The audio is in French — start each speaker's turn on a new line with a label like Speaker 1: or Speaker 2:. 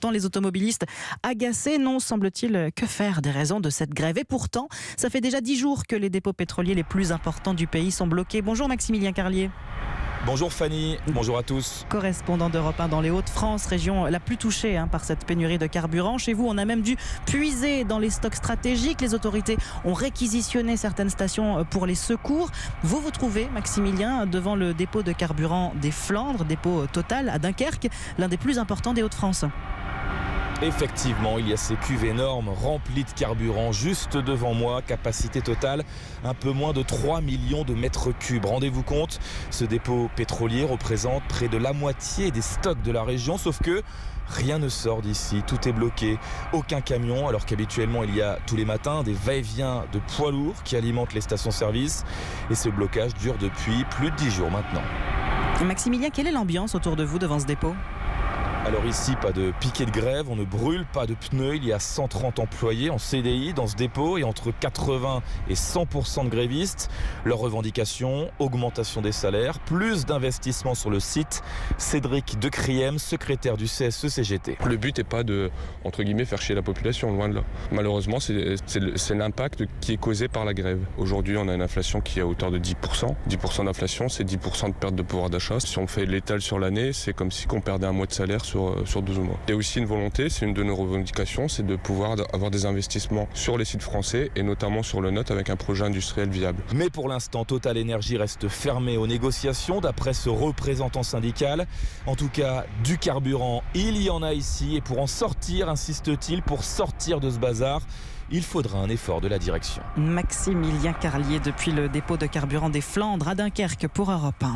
Speaker 1: tant les automobilistes agacés n'ont, semble-t-il, que faire des raisons de cette grève. Et pourtant, ça fait déjà 10 jours que les dépôts pétroliers les plus importants du pays sont bloqués. Bonjour Maximilien Carlier.
Speaker 2: Bonjour Fanny, bonjour à tous.
Speaker 1: Correspondant d'Europe 1 dans les Hauts-de-France, région la plus touchée par cette pénurie de carburant. Chez vous, on a même dû puiser dans les stocks stratégiques. Les autorités ont réquisitionné certaines stations pour les secours. Vous vous trouvez, Maximilien, devant le dépôt de carburant des Flandres, dépôt Total à Dunkerque, l'un des plus importants des Hauts-de-France.
Speaker 2: Effectivement, il y a ces cuves énormes remplies de carburant juste devant moi, capacité totale un peu moins de 3 millions de mètres cubes. Rendez-vous compte, ce dépôt pétrolier représente près de la moitié des stocks de la région, sauf que rien ne sort d'ici, tout est bloqué, aucun camion, alors qu'habituellement il y a tous les matins des va-et-vient de poids lourds qui alimentent les stations-service, et ce blocage dure depuis plus de 10 jours maintenant.
Speaker 1: Maximilien, quelle est l'ambiance autour de vous devant ce dépôt ?
Speaker 2: Alors ici, pas de piquet de grève, on ne brûle pas de pneus, il y a 130 employés en CDI dans ce dépôt et entre 80 et 100% de grévistes. Leur revendication, augmentation des salaires, plus d'investissements sur le site. Cédric Decriem, secrétaire du CSE-CGT.
Speaker 3: Le but n'est pas de, entre guillemets, faire chier la population, loin de là. Malheureusement, c'est l'impact qui est causé par la grève. Aujourd'hui, on a une inflation qui est à hauteur de 10%. 10% d'inflation, c'est 10% de perte de pouvoir d'achat. Si on fait l'étal sur l'année, c'est comme si on perdait un mois de salaire sur 12 mois. Il y a aussi une volonté, c'est une de nos revendications, c'est de pouvoir avoir des investissements sur les sites français et notamment sur le Nord avec un projet industriel viable.
Speaker 2: Mais pour l'instant, Total Energy reste fermé aux négociations d'après ce représentant syndical. En tout cas, du carburant, il y en a ici et pour en sortir, insiste-t-il, pour sortir de ce bazar, il faudra un effort de la direction.
Speaker 1: Maximilien Carlier depuis le dépôt de carburant des Flandres à Dunkerque pour Europe 1.